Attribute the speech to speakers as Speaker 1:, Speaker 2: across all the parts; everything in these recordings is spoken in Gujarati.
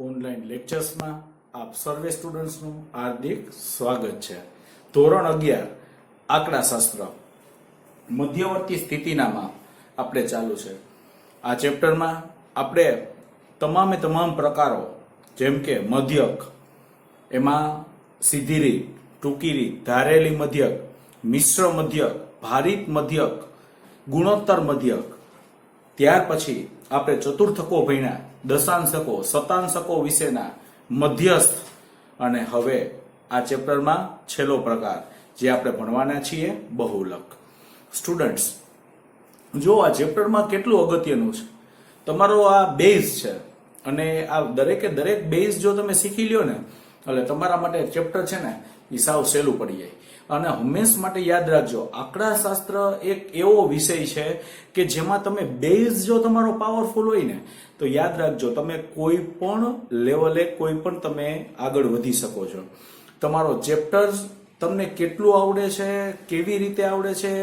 Speaker 1: ઓનલાઈન લેક્ચર્સમાં આપ સર્વે સ્ટુડન્ટ્સનું હાર્દિક સ્વાગત છે। ધોરણ 11 આંકડાશાસ્ત્ર મધ્યવર્તી સ્થિતિનામાં આપણે ચાલુ છે। આ ચેપ્ટરમાં આપણે તમામ પ્રકારો જેમ કે મધ્યક, એમાં સીધી રીત, ટૂંકી રીત, ધારેલી મધ્યક, મિશ્ર મધ્યક, ભારિત મધ્યક, ગુણોત્તર મધ્યક, ત્યાર પછી આપણે ચતુર્થકો ભણ્યા, દશાંશકો, શતાંશકો વિશેના મધ્યસ્થ, અને હવે આ ચેપ્ટરમાં છેલ્લો પ્રકાર જે આપણે ભણવાના છીએ બહુલક। સ્ટુડન્ટ્સ, જો આ ચેપ્ટરમાં કેટલું અગત્યનું છે, તમારો આ બેઝ છે, અને આ દરેક બેઝ જો તમે શીખી લ્યો ને એટલે તમારા માટે ચેપ્ટર છે ને એ સાવ સહેલું પડી જાય। અને હંમેશ માટે યાદ રાખજો, આંકડાશાસ્ત્ર એક એવો વિષય છે કે જેમાં તમે બેઝ જો તમારો પાવરફુલ હોય ને તો યાદ રાખજો તમે કોઈ પણ લેવલે કોઈ પણ તમે આગળ વધી શકો છો। તમારો ચેપ્ટર તમને કેટલું આવડે છે, કેવી રીતે આવડે છે,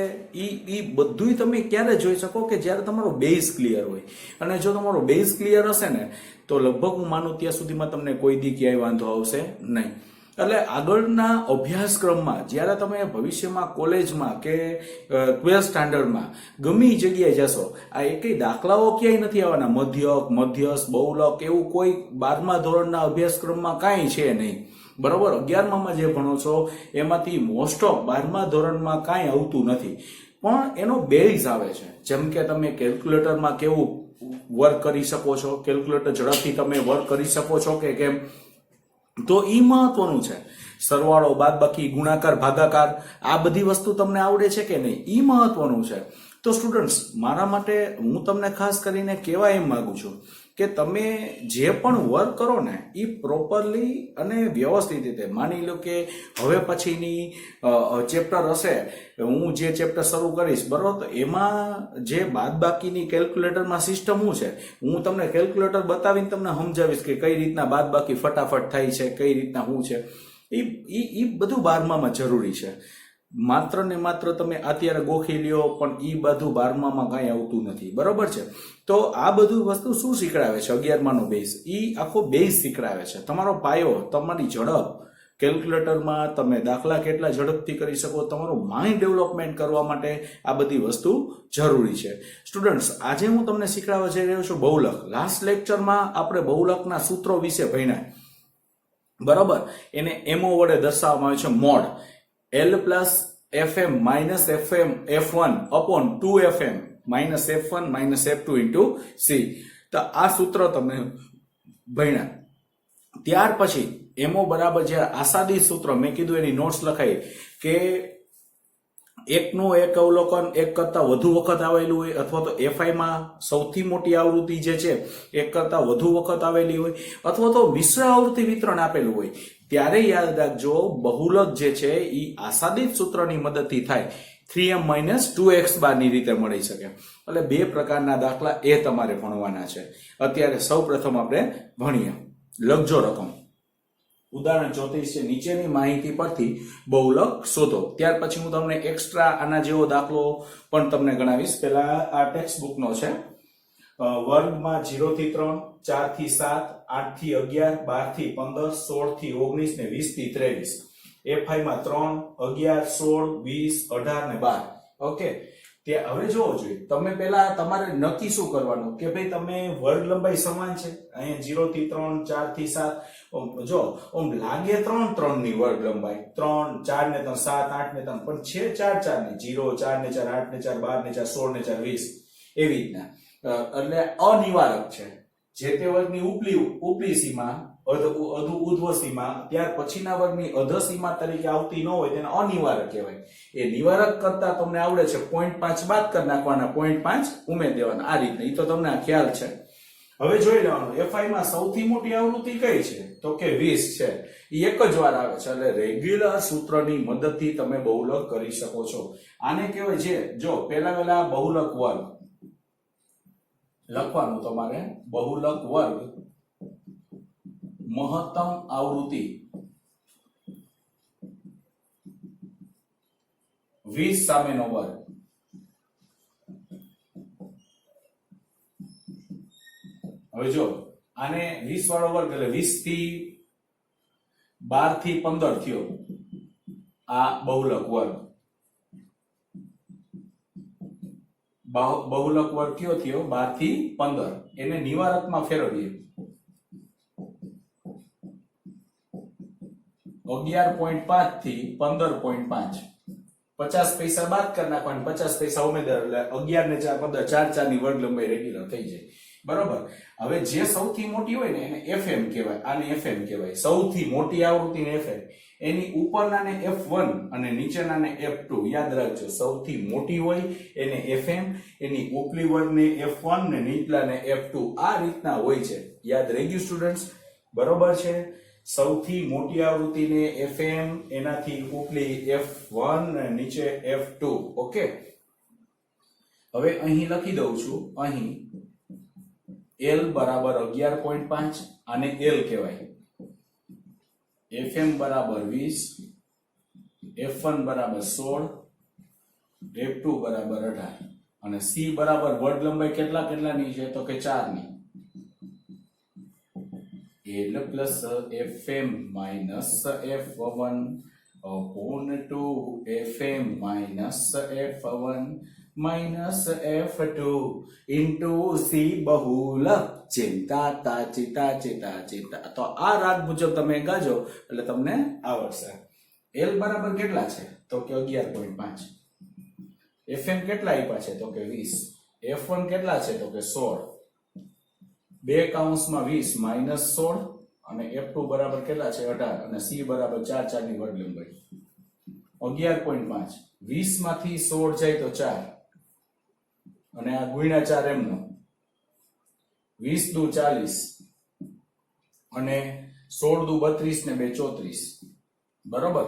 Speaker 1: એ બધું તમે ક્યારે જોઈ શકો કે જ્યારે તમારો બેઝ ક્લિયર હોય। અને જો તમારો બેઝ ક્લિયર હશે ને તો લગભગ હું માનું ત્યાં સુધીમાં તમને કોઈ દી ક્યાંય વાંધો આવશે નહીં। એટલે આગળના અભ્યાસક્રમમાં જ્યારે તમે ભવિષ્યમાં કોલેજમાં કે 12th સ્ટાન્ડર્ડમાં ગમે જગ્યાએ જશો, આ એકેય દાખલાઓ ક્યાંય નથી આવવાના, મધ્યક, મધ્યસ્થ, બહુલક એવું કોઈ 12મા ધોરણના અભ્યાસક્રમમાં કાંઈ છે નહીં, બરોબર। 11મામાં જે ભણો છો એમાંથી મોસ્ટ ઓફ 12મા ધોરણમાં કાંઈ આવતું નથી, પણ એનો બેઝ આવે છે। જેમ કે તમે કેલ્ક્યુલેટરમાં કેવું વર્ક કરી શકો છો, કેલ્ક્યુલેટર ઝડપથી તમે વર્ક કરી શકો છો કે કેમ, તો ઈ મહત્વનું છે। સરવાળો, બાદબાકી, ગુણાકાર, ભાગાકાર, આ બધી વસ્તુ તમને આવડે છે કે નહીં ઈ મહત્વનું છે। તો સ્ટુડન્ટ્સ, મારા માટે હું તમને ખાસ કરીને કહેવા એમ માંગુ છું કે તમે જે પણ વર્ક કરો ને એ પ્રોપરલી અને વ્યવસ્થિત રીતે, માની લો કે હવે પછીની ચેપ્ટર હશે, હું જે ચેપ્ટર શરૂ કરીશ બરોબર, તો એમાં જે બાદબાકીની કેલ્ક્યુલેટરમાં સિસ્ટમ શું છે, હું તમને કેલ્ક્યુલેટર બતાવીને તમને સમજાવીશ કે કઈ રીતના બાદબાકી ફટાફટ થાય છે, કઈ રીતના શું છે, એ બધું 12મામાં જરૂરી છે। માત્ર ને માત્ર તમે અત્યારે ગોખી લ્યો પણ ઈ બધું 12મામાં કાંઈ આવતું નથી, બરોબર છે। તો આ બધું વસ્તુ શું શીખડાવે છે, 11માનો બેઝ, ઈ આખો બેઝ શીખડાવે છે, તમારો પાયો, તમારી ઝડપ, કેલ્ક્યુલેટરમાં તમે દાખલા કેટલા ઝડપથી કરી શકો, તમારું માઇન્ડ ડેવલપમેન્ટ કરવા માટે આ બધી વસ્તુ જરૂરી છે। સ્ટુડન્ટ્સ, આજે હું તમને શીખડાવવા જઈ રહ્યો છું બહુલક। લાસ્ટ લેક્ચરમાં આપણે બહુલકના સૂત્રો વિશે ભણ્યા, બરોબર, એને એમઓ વડે દર્શાવવામાં આવે છે, mode L plus FM minus FM F1 upon 2FM minus F1 minus F2 into C। તો આ સૂત્ર તમને ભણ્યા। ત્યાર પછી એમઓ બરાબર જ્યારે આસાદી સૂત્ર, મેં કીધું એની નોટ્સ લખાઈ કે એકનું એક અવલોકન એક કરતા વધુ વખત આવેલું હોય, અથવા તો એફઆઈમાં સૌથી મોટી આવૃત્તિ જે છે એક કરતા વધુ વખત આવેલી હોય, અથવા તો મિશ્ર આવૃત્તિ વિતરણ આપેલું હોય, ત્યારે યાદ રાખજો બહુલક જે છે એ આસાદિત સૂત્રની મદદથી થાય, 3m - 2x ની રીતે મળી શકે। એટલે બે પ્રકારના દાખલા એ તમારે ભણવાના છે। અત્યારે સૌ પ્રથમ આપણે ભણીએ, લખજો રકમ। ઉદાહરણ 34 છે, નીચેની માહિતી પરથી બહુલક શોધો। ત્યાર પછી હું તમને એક્સ્ટ્રા આના જેવો દાખલો પણ તમને ગણાવીશ। પહેલા આ ટેક્સ્ટ બુકનો છે, વર્ગમાં 0 થી 3, 4 થી 7, 8 થી 11, 12 થી 15, 16 થી 19 ને 20 થી 23, એફઆઈ માં 3, 11, 16, 20, 18 ને 12। ઓકે, તે હવે જોવો જોઈએ, તમે પહેલા તમારે નક્કી શું કરવાનું કે ભાઈ તમે વર્ગ લંબાઈ સમાન છે, અહીંયા 0 થી 3, 4 થી 7, જો ઓમ લાગે 3 3 ની વર્ગ લંબાઈ, 3 4 ને 3 7 8 ને 3, પણ છે 4 4 ની, 0 4 ને 4 8 ને 4 12 ને 4 16 ને 4 20, એવી રીતના, એટલે અનિવારક છે। જે તે વર્ગની ઉપલી સીમા, ઉર્ધ્વ સીમા, ત્યાર પછીના વર્ગની અધ સીમા તરીકે આવતી ન હોય તેને અનિવારક કહેવાય। એ નિવારક કરતા તમને આવડે છે 0.5 બાદ કરી નાખવાના, 0.5 ઉમેરી દેવાના, આ રીતે, એ તો તમને આ ખ્યાલ છે। હવે જોઈ લેવાનું, એફઆઈ માં સૌથી મોટી આવૃત્તિ કઈ છે તો કે 20 છે, એ એક જ વાર આવે છે, એટલે રેગ્યુલર સૂત્રની મદદથી તમે બહુલક કરી શકો છો। આને કહેવાય છે, જો પહેલા બહુલક વર્ગ લખવાનું તમારે, બહુલક વર્ગ મહત્તમ આવૃત્તિ 20 સામેનો વર્ગ। હવે જો આને 20 વાળો વર્ગ એટલે 20 થી 12 થી 15 થયો આ બહુલક વર્ગ. બહુલક વર્ગ કયો થયો 12 થી 15. એને નિવારકમાં ફેરવીએ 11.5 થી 15.5. 50 પૈસા બાદ કરી નાખવાના, 50 પૈસા ઉમેદર એટલે 11 ને 4 15 4 ની વર્ગ લંબાઈ રેગ્યુલર થઈ જાય. બરોબર. હવે જે સૌથી મોટી હોય ને એને FM કહેવાય, આને FM કહેવાય. સૌથી મોટી આવૃત્તિને FM, એની ઉપરનાને F1 અને નીચેનાને F2. યાદ રાખજો, સૌથી મોટી હોય એને FM, એની ઉપલી વર્ગને F1 ને નીચલાને F2. આ રીતના હોય છે. યાદ રહી ગયું સ્ટુડન્ટ્સ? બરોબર છે. સૌથી મોટી આવૃત્તિને FM, એનાથી ઉપલી F1 અને નીચે F2. ઓકે. હવે અહીં લખી દઉં છું, અહીં L બરાબર 11.5, આને L કહેવાય. FM બરાબર 20, F1 બરાબર 16, F2 બરાબર 18 અને C બરાબર વર્ગ લંબાઈ કેટલાની છે તો કે 4 ની. L plus FM minus F1 upon 2 FM minus F1 minus F2 into C બહુલક. ચિંતા તા ચિતા ચિતા ચિતા. તો આ રાગ મુજબ તમે ગાજો એટલે તમને આવડશે. L બરાબર કેટલા છે તો કે 11.5. FM કેટલા આપ્યા છે તો કે 20. F1 કેટલા છે તો કે 16. બે કૌંસમાં 20 માઇનસ 16 અને F2 બરાબર કેટલા છે 18 અને C બરાબર 4 ની વર્ગ લંબાઈ 11.5. 20 માંથી 16 જાય તો 4 અને આ ગુણ્યા 4 એમનો 20 દુ 40 અને 16 દુ 32 ને 2 34. બરોબર.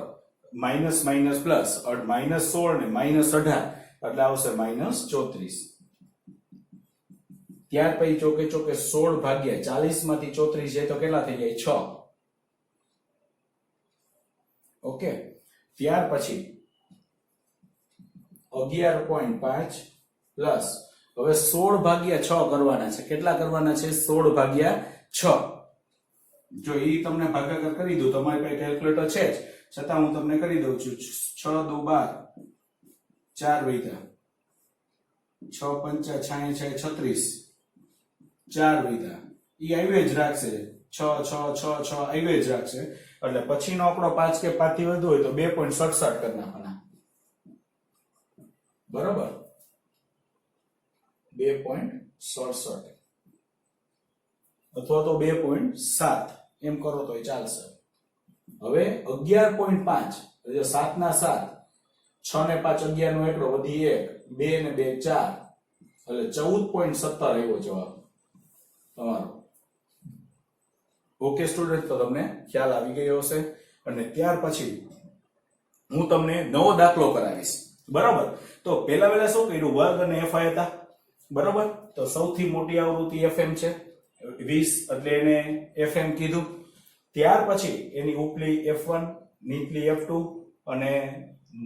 Speaker 1: માઇનસ માઇનસ પ્લસ માઇનસ 16 ને માઇનસ 18 એટલે આવશે માઇનસ 34. ત્યાર પછી ચોકે ચોકે 16 ભાગ્યા 40 માંથી 34 જાય તો કેટલા થઈ જાય 6. ઓકે. ત્યાર પછી 11.5 પ્લસ હવે 16 ભાગ્યા 6 કરવાના છે. કેટલા કરવાના છે 16 ભાગ્યા 6. જો એ તમને ભાગાકાર કરી દઉં, તમારી પાસે કેલ્ક્યુલેટર છે જ છતાં હું તમને કરી દઉં છું. 6 દુ 12, 4 વૈધા, 6 પંચા 66 36, 4 વૈધા. ઈ આઈવેજ રાખશે 6 6 6 6 આઈવેજ રાખશે. એટલે પછીનો આંકડો 5 કે 5 થી વધુ હોય તો 2.67 કરી નાખવાના. બરોબર. 2.67 અથવા તો 2.7 એમ કરો તો ચાલશે. હવે 11.5 એટલે 7 ના 7, 6 ને 5 11 નો એકડો વધી 1, 2 ને 2 4 એટલે 14.17 આવ્યો જવાબ તમારો. ઓકે સ્ટુડન્ટ, તો તમને ખ્યાલ આવી ગયો હશે. અને ત્યાર પછી હું તમને નવો દાખલો કરાવીશ. બરાબર. તો પહેલા શું કર્યું, વર્ગ અને FI હતા. બરાબર. તો સૌથી મોટી આવૃત્તિ FM છે 20 એટલે એને FM કીધું. ત્યાર પછી એની ઉપલી F1, નીચલી F2 અને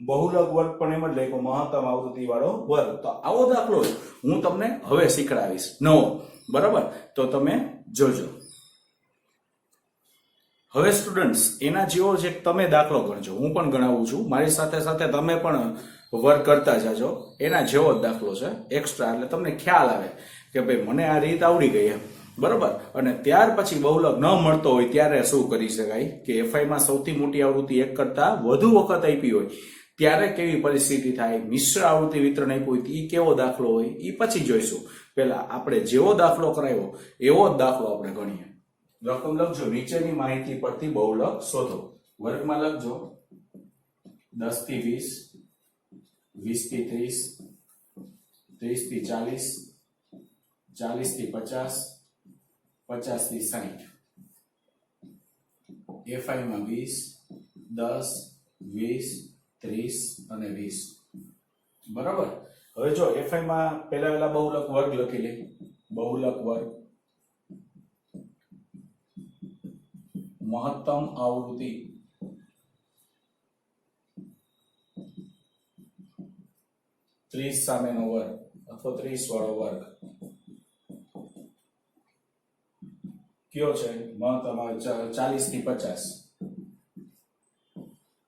Speaker 1: બહુલક વર્ગ પણ એમ જ લખ્યો, મહત્તમ આવૃત્તિ વાળો વર્ગ. તો આવો દાખલો હું તમને હવે શીખડાવીશ નવો. બરાબર. તો તમે જોજો. હવે સ્ટુડન્ટ્સ એના જેવો જ એક તમે દાખલો ગણજો, હું પણ ગણાવું છું, મારી સાથે સાથે તમે પણ વર્ક કરતા જાજો. એના જેવો જ દાખલો છે એક્સ્ટ્રા, એટલે તમને ખ્યાલ આવે કે ભાઈ મને આ રીત આવડી ગઈ એમ. બરોબર. અને ત્યાર પછી બહુલક ન મળતો હોય ત્યારે શું કરી શકાય કે FI માં સૌથી મોટી આવૃત્તિ એક કરતા વધુ વખત આપી હોય ત્યારે કેવી પરિસ્થિતિ થાય, મિશ્ર આવૃત્તિ વિતરણ આપ્યું હોય એ કેવો દાખલો હોય એ પછી જોઈશું. પહેલા આપણે જેવો દાખલો કરાવ્યો એવો જ દાખલો આપણે ગણીએ. રકમ લખજો, નીચેની માહિતી પરથી બહુલક શોધો. વર્ગમાં લખજો 10 થી 20, 20 થી 30, 30 થી 40, 40 થી 50, 50 થી 60. FI માં 20, 10, 20, 30 અને 20. બરાબર. હવે જો FI માં પહેલા બહુલક વર્ગ લખી લે. બહુલક વર્ગ મહત્તમ આવૃત્તિ ત્રીસ સામેનો વર્ગ અથવા 30 વાળો વર્ગ કયો છે? તમારે 40 થી 50.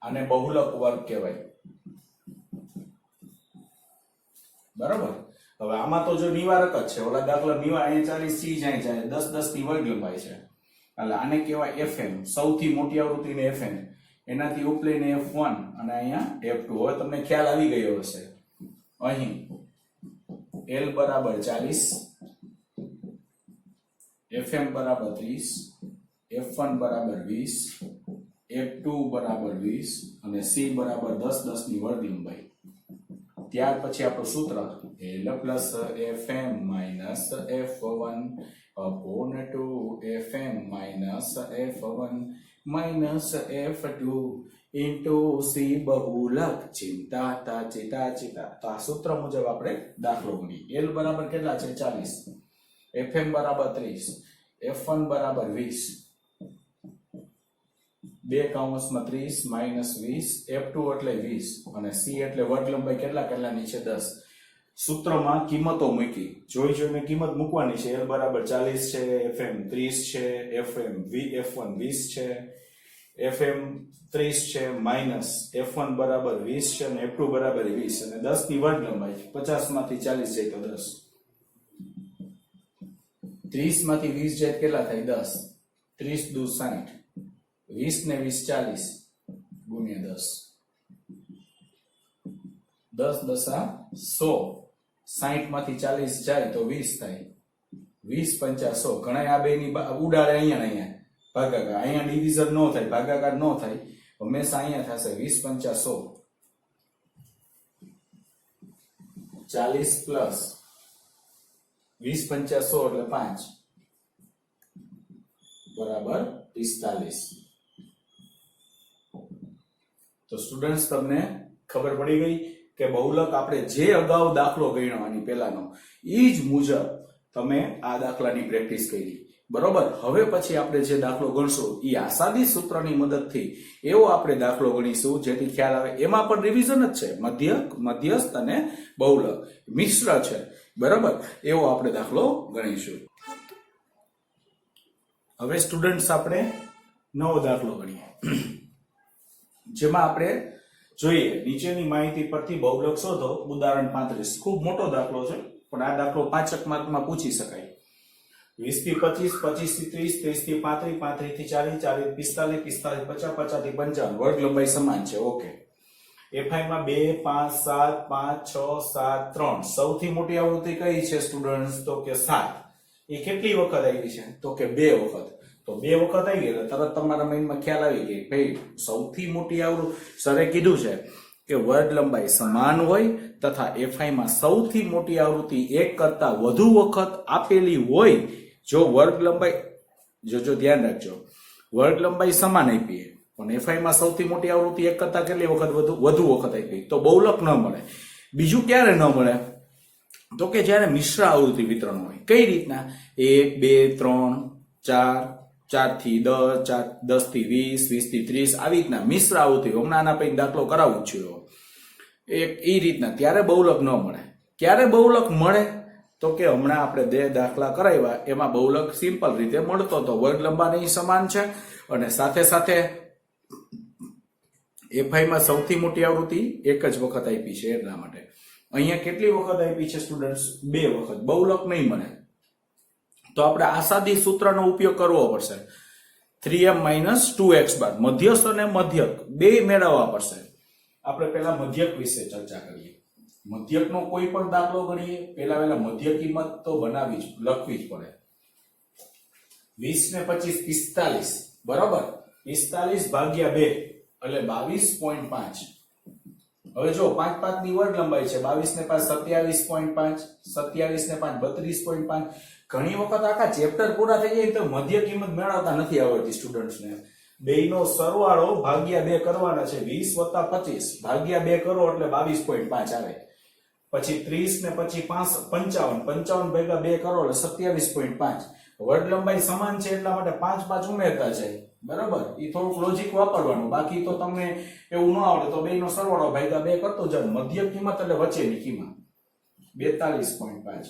Speaker 1: આને બહુલક વર્ગ કહેવાય. બરાબર. હવે આમાં તો જો નિવારક જ છે, ઓલા દાખલા નિવાર અહીંયા 40 થી જાય 10 થી વર્ગ લંબાઈ છે, એટલે આને કહેવાય fm, સૌથી મોટી આવૃત્તિને fn, એનાથી ઉપલીને f1 અને અહીંયા f2. હવે તમને ખ્યાલ આવી ગયો હશે. અહીં l બરાબર 40, fm બરાબર 30, f1 બરાબર 20, f2 બરાબર 20 અને c બરાબર 10 ની વર્ગ લંબાઈ. ત્યાર પછી આપણું સૂત્ર l plus fm minus f1 upon 2 fm minus f1 minus f2 into c બહુલક ચિંતા. તો આ સૂત્ર મુજબ આપણે દાખલો ગણીએ. l બરાબર કેટલા છે? 40, fm બરાબર 30, f1 બરાબર 20, 2 કૌંસમાં 30 minus 20, f2 એટલે 20 અને c એટલે વર્ગ લંબાઈ કેટલાની છે? 10. સૂત્રમાં કિંમતો મૂકી, જોઈને કિંમત મૂકવાની છે. l બરાબર 40 છે, fm 30 છે, f1 20 છે, fm 30 છે માઈનસ f1 બરાબર 20 છે અને f2 બરાબર 20 અને 10 ની વર્ગ લંબાઈ 50 માંથી 40 જાય તો 10, 30 માંથી 20 જાય કેટલા થાય? 10, 30 દુ 60, 20 ને 20 40 ગુણ્યા 10, 10 દસા 100, 60 માંથી 40 જાય તો 20 થાય, 20 પંચા 100. ઘણા આ બે ની ઉડાડે અહીંયા ભાગાકાર, અહીંયા ડિવિઝન નો થાય, ભાગાકાર નો થાય, હંમેશા અહીંયા થશે. 20 પંચા 100, 40 પ્લસ 20 પંચા 100 એટલે 5 બરાબર 45. તો સ્ટુડન્ટ્સ તમને ખબર પડી ગઈ કે બહુલક આપણે જે અગાઉ દાખલો ગણવાની પહેલાનો ઈ જ મુજબ તમે આ દાખલાની પ્રેક્ટિસ કરી. બરોબર. હવે પછી આપણે જે દાખલો ગણશું એ આસાદી સૂત્રની મદદથી એવો આપણે દાખલો ગણીશું જેથી ખ્યાલ આવે. એમાં પણ રિવિઝન જ છે, મધ્યસ્થ અને બહુલક મિશ્ર છે. બરાબર. એવો આપણે દાખલો ગણીશું. હવે સ્ટુડન્ટ્સ આપણે નવો દાખલો ગણીએ, જેમાં આપણે જોઈએ નીચેની માહિતી પરથી બહુલક શોધો. ઉદાહરણ 35. ખૂબ મોટો દાખલો છે, પણ આ દાખલો 5 માર્કમાં પૂછી શકાય. 20 થી 25, 25 થી 30, 30 થી 35, 35 થી 40, 40 45, 45 50, 50 થી 55 વર્ગ લંબાઈ સમાન છે. ઓકે. એફઆઈ માં 2 5 7 5 6 7 3 સૌથી મોટી આવૃત્તિ કઈ છે સ્ટુડન્ટ્સ? તો કે 7. એ કેટલી વખત આવી છે? તો કે 2 વખત. તો 2 વખત આવી એટલે તરત તમારા માઇન્ડમાં ખ્યાલ આવી ગઈ ભાઈ સૌથી મોટી આવૃત્તિ. સરે કીધું છે કે વર્ગ લંબાઈ સમાન હોય તથા એફઆઈ માં સૌથી મોટી આવૃત્તિ એક કરતા વધુ વખત આપેલી હોય. જો વર્ગ લંબાઈ જો ધ્યાન રાખજો, વર્ગ લંબાઈ સમાન આપી પણ એફઆઈ માં સૌથી મોટી આવૃત્તિ એક કરતા કેટલી વખત વધુ વખત આપી તો બહુલક ન મળે. બીજું ક્યારે ન મળે? તો કે જ્યારે મિશ્ર આવૃત્તિ વિતરણ હોય. કઈ રીતના? 1 2 3 4, 4 થી 10, 10 થી 20, 20 થી 30 આવી રીતના મિશ્ર આવૃત્તિ. હમણાં આના પછી દાખલો કરાવું જ છું એ રીતના. ત્યારે બહુલક ન મળે. ક્યારે બહુલક મળે? તો કે હમણાં આપણે 2 દાખલા કરાવ્યા એમાં બહુલક સિમ્પલ રીતે મળતો હતો. વર્ગ લંબાઈ સમાન છે અને સાથે સાથે એફઆઈ માં સૌથી મોટી આવૃત્તિ એક જ વખત આપી છે. એટલા માટે અહીંયા કેટલી વખત આપી છે સ્ટુડન્ટ્સ? 2 વખત. બહુલક નહીં મળે તો આપણે આસાદી સૂત્રનો ઉપયોગ કરવો પડશે. 3m - 2x બાર મધ્યસ્થ અને મધ્યક બે મેળવવા પડશે. આપણે પહેલા મધ્યક વિશે ચર્ચા કરીએ. મધ્યકનો કોઈ પણ દાખલો ગણીએ પહેલા મધ્યક કિંમત તો લખવી જ પડે. 20 ને 25 45 બરાબર. 45 ભાગ્યા 2 એટલે 22.5. હવે જો 5 5 ની વર્ગ લંબાઈ છે. 22 ને 5 27.5, 27 ને 5 32.5. ઘણી વખત આખા ચેપ્ટર પૂરા થઈ જાય તો મધ્ય કિંમત મેળવતા નથી આવડતી સ્ટુડન્ટ્સને. બેયનો સરવાળો ભાગ્યા 2 કરવાના છે. 20 + 25 ભાગ્યા 2 કરો એટલે 22.5 આવે. પછી 30 ને પછી 55 ભાગ્યા 2 કરો એટલે 27.5. વર્ગ લંબાઈ સમાન છે એટલા માટે 5 5 ઉમેરતા જાય. બરાબર. એ થોડુંક લોજિક વાપરવાનું. બાકી તો તમને એવું ન આવડે તો બેયનો સરવાળો ભાગ્યા 2 કરતો જાવ. મધ્ય કિંમત એટલે વચ્ચેની કિંમત 42.5,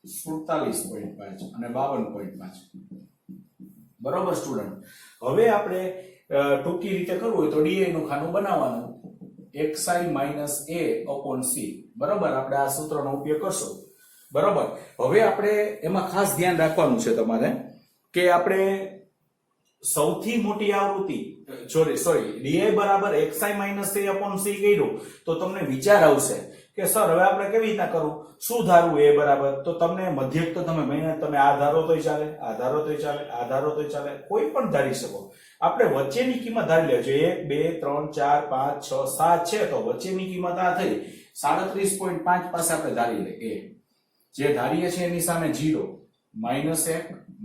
Speaker 1: 47.5 અને 52.5. બરોબર સ્ટુડન્ટ. હવે આપણે ટૂંકી રીતે કરવું હોય તો ડી નું ખાનું બનાવવાનું xi minus a upon c. બરોબર, આપણે આ સૂત્રનો ઉપયોગ કરશું. બરોબર, હવે આપણે એમાં ખાસ ધ્યાન રાખવાનું છે તમારે કે આપણે સૌથી મોટી આવૃત્તિ સોરી di બરાબર xi minus a upon c કર્યું તો તમને વિચાર આવશે કે સર હવે આપણે કેવી રીતના કરવું, શું ધારવું a બરાબર. તો તમને મધ્યક તો તમે આ ધારો તોય ચાલે, આ ધારો તોય ચાલે, આ ધારો તોય ચાલે, કોઈ પણ ધારી શકો. આપણે વચ્ચેની કિંમત ધારી લેજો 1 2 3 4 5 6 7 છે તો વચ્ચેની કિંમત આ થઈ 37.5 પાસે આપણે ધારી લે a. જે ધારીએ છીએ એની સામે 0 -1 -2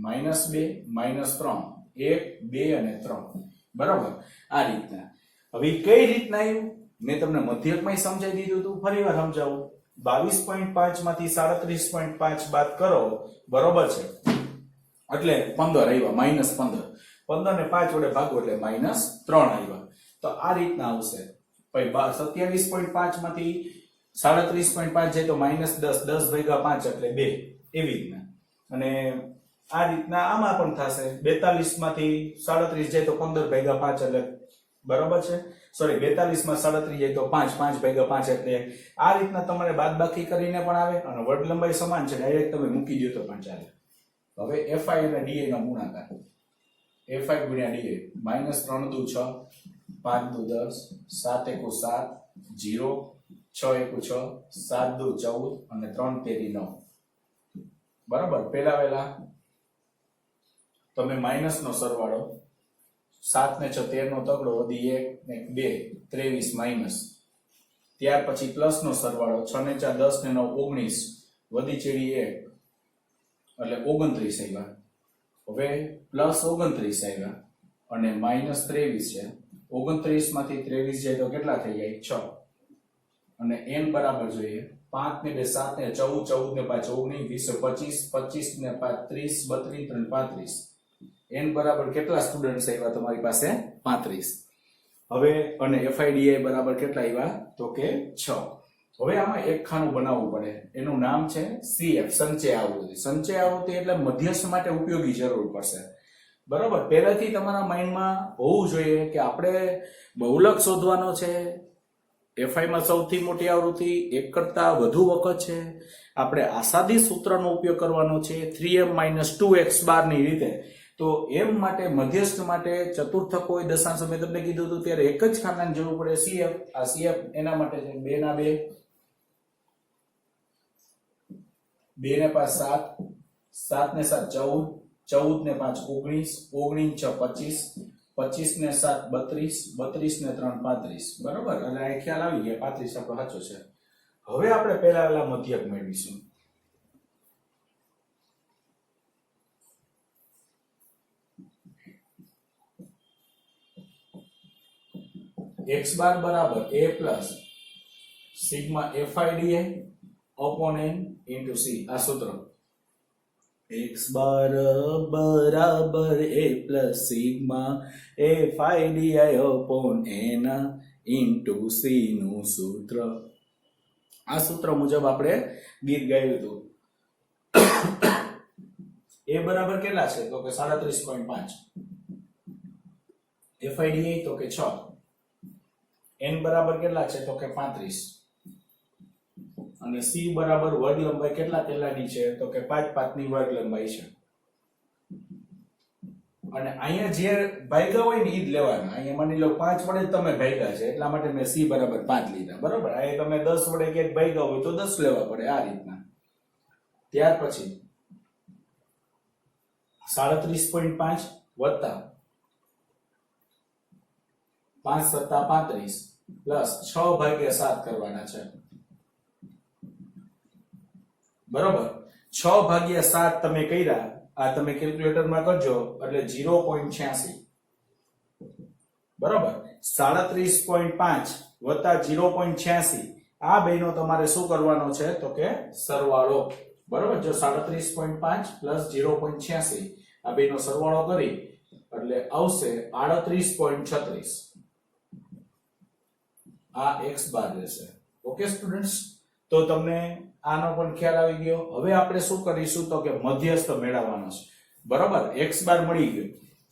Speaker 1: -3 1 2 અને 3. બરાબર, આ રીતના. હવે કઈ રીતના આવ્યું મેં તમને મધ્યકમાં સમજાવી દીધું હતું, ફરીવાર સમજાવું. 22.5 માંથી 37.5 બાદ કરો, બરોબર છે, એટલે 15 આવ્યા, -15. 15 ને 5 વડે ભાગો એટલે -3 આવ્યા. તો આ રીતના આવશે. પછી 27.5 માંથી 37.5 જાય તો -10, 10 ભાગ્યા 5 એટલે 2, એવી રીતના. અને આ રીતના આમાં પણ થશે. 42 માંથી 37 જાય તો 15 ભાગ્યા 5 એટલે બરોબર છે, સોરી 42 માં 37 જાય તો 5, 5 ભાગ્યા 5 એટલે આ રીતના તમારે બાદબાકી કરીને પણ આવે અને વર્ગ લંબાઈ સમાન છે, ડાયરેક્ટ તમે મૂકી દો તો પણ ચાલે. હવે fi અને di નો ગુણાકાર fi ગુણ્યા di -3 દુ 6 5 દુ 10 7 એકુ 7 0 6 એકુ 6 7 દુ 14 અને 3 તેરી 9. બરાબર, પેલા વેલા તમે માઇનસ નો સરવાળો 7 ને 6 13 નો તગડો વધી 1 ને 2 23 માઇનસ, ત્યાર પછી પ્લસ નો સરવાળો 6 ને 4 10 ને 9 19 વધી ચેડી 1 એટલે 29 આવ્યા. હવે પ્લસ 29 આવ્યા અને માઇનસ 23 છે. 29 માંથી 23 જાય તો કેટલા થઈ જાય 6. અને n બરાબર જોઈએ 5 ને 2 7 ને 14 14 ને 5 19 20 25 25 ને 5 30 32 3 35. n બરાબર કેટલા સ્ટુડન્ટ્સ આવ્યા તમારી પાસે 35. હવે અને FIDI બરાબર કેટલા આવ્યા તો કે 6. હવે આમાં એક ખાનું બનાવવું પડે, એનું નામ છે CF, સંચય આવૃત્તિ. સંચય આવૃત્તિ એટલે મધ્યસ્થ માટે ઉપયોગી જરૂર પડશે. બરાબર, પહેલાથી તમારા માઇન્ડમાં હોવું જોઈએ કે આપણે બહુલક શોધવાનો છે. FI માં સૌથી મોટી આવૃત્તિ એક કરતા વધુ વખત છે. આપણે આસાદી સૂત્રનો ઉપયોગ કરવાનો છે 3m - 2x બાર ની રીતે. તો m માટે મધ્યસ્થ માટે ચતુર્થક હોય દશાંશ મેં તમને કીધું હતું ત્યારે એક જ ખાનાની જરૂર પડે CF. આ CF એના માટે છે 2 ના 2 2 ને 5 7 7 ને 7 14 14 ને 5 19 19 6 25 25 ને 7 32 32 ને 3 35. બરોબર, એટલે આ ખ્યાલ આવી ગયા 35 આપણો સાચો છે. હવે આપણે પહેલા મધ્યક મેળવીશું. x બાર બરાબર a plus sigma FIDI upon n into c. આ સૂત્ર x બાર બરાબર a plus sigma FIDI upon n into c નું સૂત્ર. આ સૂત્ર મુજબ આપણે ગીત ગાયું હતું. a બરાબર કેટલા છે તો કે 37.5, FIDI તો કે 6, n બરાબર કેટલા છે તો કે 35 અને c બરાબર વર્ગ લંબાઈ કેટલાની છે તો કે 5 5 ની વર્ગ લંબાઈ છે. અને અહીંયા જે ભાગ્યા હોય ને ઈ જ લેવાના. અહીંયા માની લો 5 વડે તમે ભાગ્યા છે એટલા માટે મેં c બરાબર 5 લીધા. બરોબર, અહીંયા તમે 10 વડે ક્યાંક ભાગ્યા હોય તો 10 લેવા પડે આ રીતના. ત્યાર પછી 37.5 વત્તા 5 + 35 પ્લસ 6 ભાગ્યા 7 કરવાના છે. બરોબર, 6 ભાગ્યા 7 તમે કર્યા, આ તમે કેલ્ક્યુલેટરમાં કરજો એટલે 0.86. બરોબર, 37.5 વત્તા 0.86 આ બેનો તમારે શું કરવાનો છે તો કે સરવાળો. બરોબર, જો 37.5 પ્લસ 0.86 આ બેનો સરવાળો કરી એટલે આવશે 38.36. આ x બાર રહેશે. ઓકે સ્ટુડન્ટ્સ, તો તમને આનો પણ ખ્યાલ આવી ગયો. હવે આપણે શું કરીશું તો કે મધ્યસ્થ મેળવવાનો છે. બરોબર, x બાર મળી ગયો.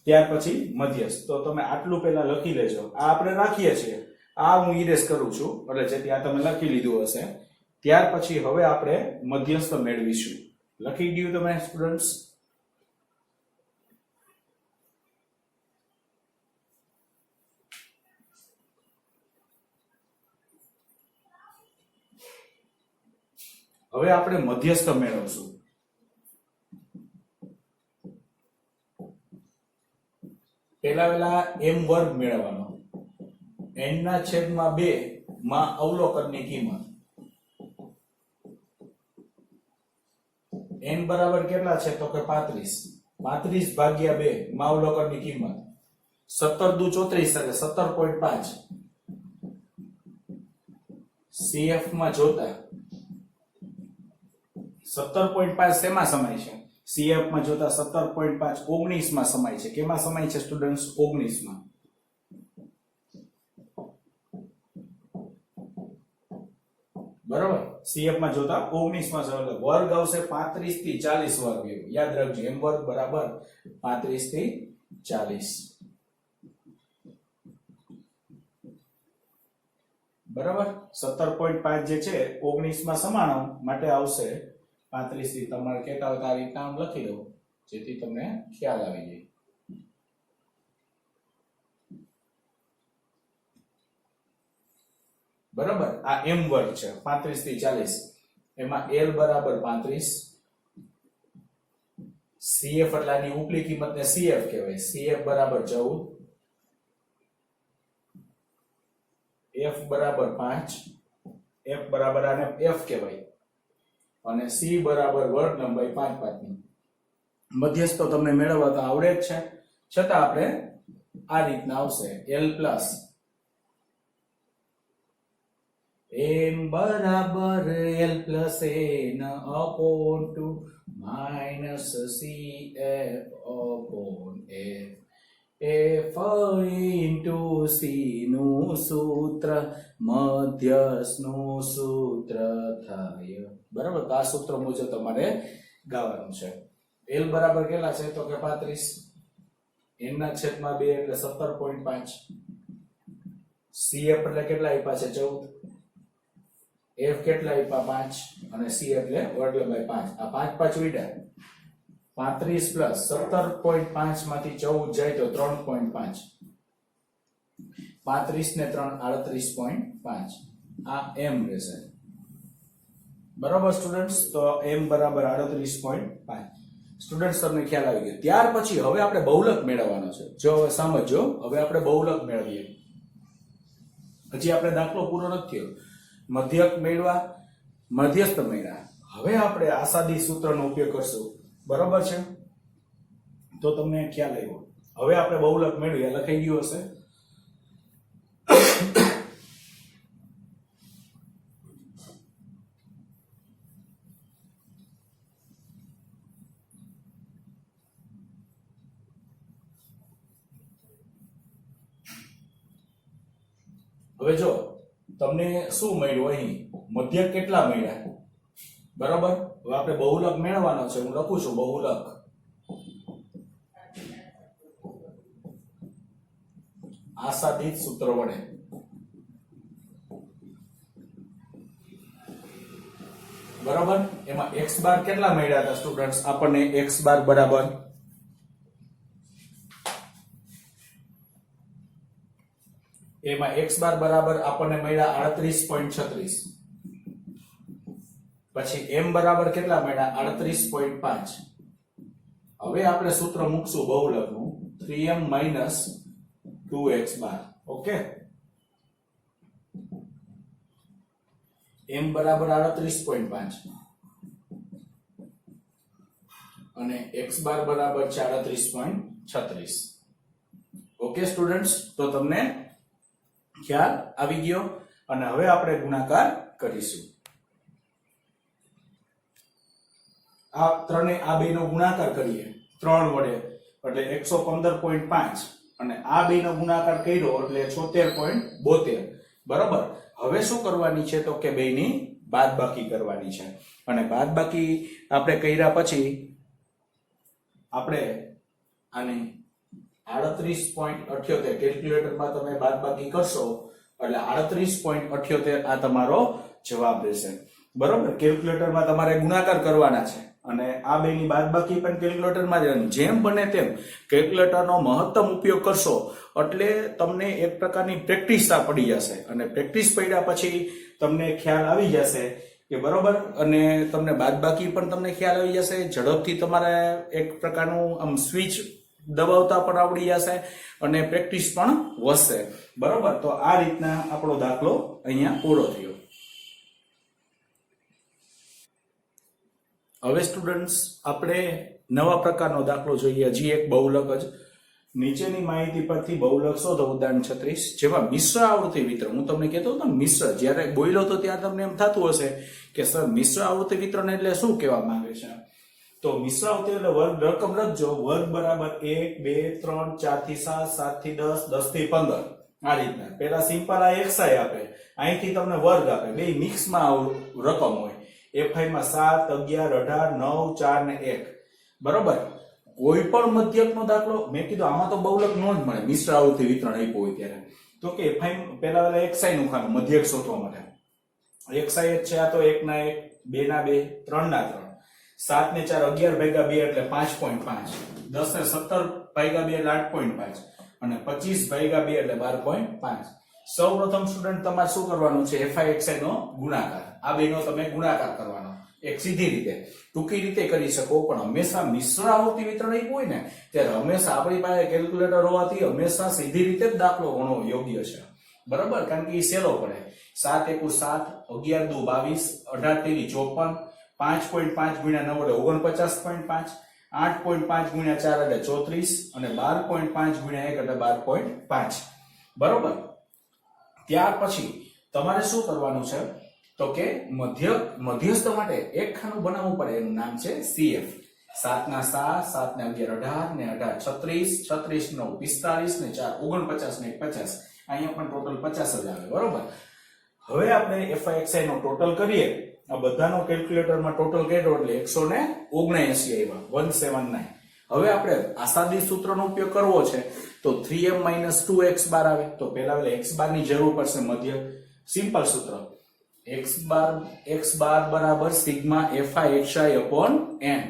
Speaker 1: ત્યાર પછી મધ્યસ્થ. તો તમે આટલું પહેલા લખી લેજો. આ આપણે રાખીએ છીએ, આ હું ઇરેઝ કરું છું એટલે જેથી આ તમે લખી લીધું હશે. ત્યાર પછી હવે આપણે મધ્યસ્થ મેળવીશું. લખી ગયું તમે સ્ટુડન્ટ્સ? હવે આપણે મધ્યસ્થ મેળવશું. પહેલા m વર્ગ મેળવવાનો. n ના છેદમાં 2 માં અવલોકનની કિંમત. n બરાબર કેટલા છે તો કે 35. 35 ભાગ્યા 2 માં અવલોકનની કિંમત 17 દુ 34 એટલે 17.5. CF માં જોતા 17.5 શેમાં સમાય છે? CF માં જોતા 17.5 19 માં સમાય છે. કેમાં સમાય છે સ્ટુડન્ટ્સ? 19 માં. બરાબર, CF માં જોતા 19 માં સમાય. વર્ગ આવશે 35 થી 40 વર્ગ. યાદ રાખજો, m વર્ગ બરાબર 35 થી 40. બરાબર, 17.5 જે છે 19 માં સમાણો માટે આવશે 35 થી. તમારે કેતા હોય તો આ રીતના આમ લખી દો જેથી તમને ખ્યાલ આવી જાય. બરાબર, આ m વર્ગ છે 35 થી 40. એમાં l બરાબર 35. CF એટલે આની ઉપલી કિંમતને CF કહેવાય. CF બરાબર 14. F બરાબર 5. F બરાબર આને F કહેવાય. અને C બરાબર વર્ગ લંબાઈ 5 5ની. મધ્યસ્થ તો તમને મેળવવા તો આવડે જ છે, છતાં આપણે આ રીતના આવશે L પ્લસ m બરાબર L plus n upon 2 minus CF upon F. F into C નું સૂત્ર મધ્યસ્થ નું સૂત્ર થાય. બરાબર, તો આ સૂત્ર મુજબ તમારે ગાવાનું છે. L બરાબર કેટલા છે તો કે 35. n ના છેદમાં 2 એટલે 17.5. CF એટલે કેટલા આપ્યા છે? 14. F કેટલા આપ્યા? 5. અને C એટલે વર્ગ લંબાઈ 5. આ 5 5 ઉડ્યા. 35 પ્લસ 17.5 માંથી 14 જાય તો 3.5. 35 ને 3 38.5. આ m રહેશે. બરાબર સ્ટુડન્ટ્સ, તો m બરાબર 38.5. સ્ટુડન્ટ્સ તમને ખ્યાલ આવી ગયો. ત્યાર પછી હવે આપણે બહુલક મેળવવાનો છે. જો હવે સમજો, હવે આપણે બહુલક મેળવીએ. હજી આપણે દાખલો પૂરો નથી થયો. મધ્યક મેળવા, મધ્યસ્થ મેળવા. હવે આપણે આસાદી સૂત્રનો ઉપયોગ કરશું. બરાબર છે, તો તમને ખ્યાલ આવ્યો. હવે આપણે બહુલક મેળવીએ. લખાઈ ગયું હશે. હવે જો તમને શું મળ્યું? અહીં મધ્યક કેટલા મળ્યા? બરાબર, હવે આપણે બહુલક મેળવવાનો છે. હું લખું છું બહુલક. આસાદિત સૂત્ર વડે. બરાબર, એમાં x બાર કેટલા મળ્યા હતા સ્ટુડન્ટ્સ? આપણને x બાર બરાબર એમાં x બાર બરાબર આપણને મળ્યા 38.36. પછી m બરાબર કેટલા મળ્યા? 38.5. હવે આપણે સૂત્ર મૂકશું બહુલકનું 3m - 2x બાર. ઓકે, m બરાબર 38.5 અને x બાર બરાબર 38.36. ઓકે સ્ટુડન્ટ્સ, તો તમને ખ્યાલ આવી ગયો. અને હવે આપણે ગુણાકાર કરીશું. આ બે નો ગુણાકાર કરીએ 3 વડે એટલે 115.5 અને આ બે નો ગુણાકાર કર્યો એટલે 76.72. બરાબર, હવે શું કરવાની છે તો કે બેની બાદબાકી કરવાની છે. અને બાદબાકી આપણે કર્યા પછી આપણે આને 38.78 કેલ્ક્યુલેટરમાં તમે બાદબાકી કરશો એટલે 38.78 આ તમારો જવાબ રહેશે. બરોબર, કેલ્ક્યુલેટરમાં તમારે ગુણાકાર કરવાના છે અને આ બેની બાદબાકી પણ કેલ્ક્યુલેટરમાં જ. જેમ બને તેમ કેલ્ક્યુલેટરનો મહત્તમ ઉપયોગ કરશો એટલે તમને એક પ્રકારની પ્રેક્ટિસ પડી જશે અને પ્રેક્ટિસ પડ્યા પછી તમને ખ્યાલ આવી જશે કે બરોબર, અને તમને બાદબાકી પણ તમને ખ્યાલ આવી જશે. ઝડપથી તમારે એક પ્રકારનું આમ સ્વિચ દબાવતા પણ આવડી જશે અને પ્રેક્ટિસ પણ વધશે. બરોબર, તો આ રીતના આપણો દાખલો અહીંયા પૂરો થયો. હવે સ્ટુડન્ટ્સ આપણે નવા પ્રકારનો દાખલો જોઈએ. હજી એક બહુલક જ. નીચેની માહિતી પરથી બહુલક શોધો. ઉદાહરણ 36 જેમાં મિશ્ર આવૃત્તિ વિતરણ. હું તમને કહેતો હતો મિશ્ર, જ્યારે બોલ્યો તો ત્યાં તમને એમ થતું હશે કે સર મિશ્ર આવૃત્તિ વિતરણ એટલે શું કહેવા માંગે છે. તો મિશ્ર આવૃત્તિ એટલે વર્ગ રકમ લખજો. વર્ગ બરાબર 1 2 3 4 થી 7 7 થી 10 10 થી 15 આ રીતના. પેલા સિમ્પલ આ એક્સાઈ આપે, અહીંથી તમને વર્ગ આપે, બે મિક્સમાં રકમ હોય. FI માં 7 11 18 9 4 ને 1. બરોબર, કોઈ પણ મધ્યકનો દાખલો મેં કીધું આમાં તો બહુલક નો જ મળે. મિશ્ર આવૃત્તિ વિતરણ આપ્યું હોય ત્યારે તો કે FI પેલા એક્સાઈ નું ખાનું મધ્યક શોધવા માટે એક્સાઈ જ છે. આ તો 1 ના 1 2 ના 2 3 ના 3 7 ને 4 11 ભાગ્યા 2 એટલે 5.5, 10 ને 17 ભાગ્યા 2 એટલે 8.5 અને 25 ભાગ્યા 2 એટલે 12.5. સૌપ્રથમ સ્ટુડન્ટ તમારે શું કરવાનું છે? FI XI નો ગુણાકાર. આ બેનો તમે ગુણાકાર કરવાનો. એક સીધી રીતે, ટૂંકી રીતે કરી શકો, પણ હંમેશા મિશ્ર આવૃત્તિ વિતરણ આપ્યું હોય ને ત્યારે હંમેશા આપણી પાસે કેલ્ક્યુલેટર હોવાથી હંમેશા સીધી રીતે જ દાખલો ગણવો યોગ્ય છે. બરાબર, કારણ કે એ સહેલો પડે. 7 એકુ 7, 11 દુ 22, 18 તેરી 54, 5.5 ગુણ્યા 9 એટલે 49.5, 8.5 ગુણ્યા 4 એટલે 34 અને 12.5 ગુણ્યા 1 એટલે 12.5. બરોબર, ત્યાર પછી તમારે શું કરવાનું છે તો કે મધ્યસ્થ માટે એક ખાનું બનાવવું પડે. એનું નામ છે CF. 7 ના 7 7 ને 11 18 ને 18 36 36 9 45 ને 4 49 ને 50. અહીંયા પણ ટોટલ 50 જ આવે. બરોબર, હવે આપણે FI XI નો ટોટલ કરીએ. આ બધાનો કેલ્ક્યુલેટરમાં ટોટલ કર્યો એટલે 179 આવ્યા, 179. હવે આપણે આસાદી સૂત્રનો ઉપયોગ કરવો છે તો 3m - 2x બાર આવે. તો પહેલા x બાર ની જરૂર પડશે મધ્ય. સિમ્પલ સૂત્ર x બાર બરાબર sigma FI XI upon n.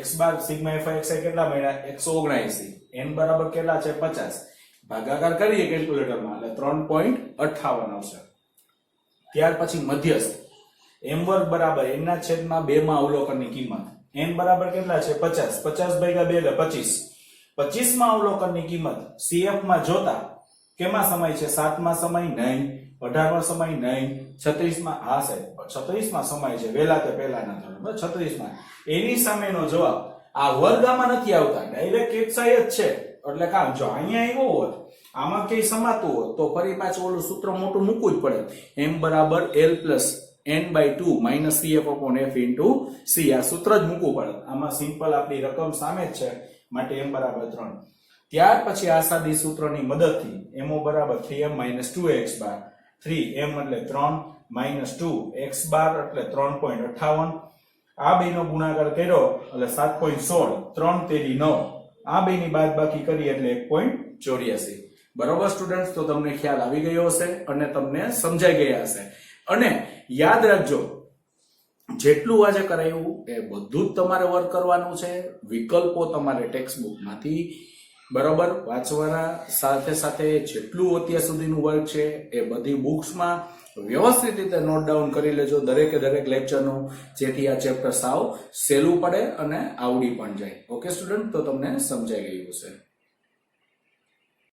Speaker 1: x બાર સિગ્મા FI XI કેટલા મળ્યા? 179. n બરાબર કેટલા છે? 50. ભાગાકાર કરીએ કેલ્ક્યુલેટરમાં એટલે 3.58 આવશે. ત્યાર પછી મધ્યસ્થ m વર્ગ બરાબર n ના છેદમાં 2 માં અવલોકનની કિંમત. n બરાબર કેટલા છે? 50. 50 ભાગ્યા 2 એટલે 25. 25 માં અવલોકનની કિંમત CF માં જોતા કેમાં સમય છે? 7 માં સમય નહીં, 18 માં સમય નહીં, 36 માં હા સાહેબ 36 માં સમય છે. વેલા તે પહેલાના ધોરણ 36 માં. એની સામેનો જવાબ આ વર્ગમાં નથી આવતા, ડાયરેક્ટ એક્સાઈ જ છે. એટલે કામ જો અહીંયા આવ્યો હોત, આમાં કઈ સમાતું હોત તો ફરી પાછું ઓલું સૂત્ર મોટું મૂકવું જ પડે. m બરાબર l plus n/2 minus CF upon F into C. આ સૂત્ર જ મૂકવું પડે. આમાં સિમ્પલ આપણી રકમ સામે જ છે માટે m બરાબર 3. ત્યાર પછી આસાદી સૂત્રની મદદથી mo બરાબર 3m - 2x બાર. 3m એટલે 3 - 2x બાર એટલે 3.58. આ બેનો ગુણાકાર કર્યો એટલે 7.16, 3 તેરી 9. આ બેની બાદબાકી કરી એટલે 1.84. બરોબર સ્ટુડન્ટ્સ, તો તમને ખ્યાલ આવી ગયો હશે અને તમને સમજાઈ ગયા હશે. અને યાદ રાખજો, જેટલું આજે કરાયું એ બધું જ તમારે વર્ક કરવાનું છે. વિકલ્પો તમારે ટેક્સ્ટ બુકમાંથી બરોબર વાંચવાના, સાથે સાથે જેટલું અત્યાર સુધીનું વર્ક છે એ બધી બુક્સમાં વ્યવસ્થિત રીતે નોટ ડાઉન કરી લેજો દરેકે દરેક લેક્ચરનું, જેથી આ ચેપ્ટર સાવ સહેલું પડે અને આવડી પણ જાય. ઓકે સ્ટુડન્ટ, તો તમને સમજાઈ ગયું હશે.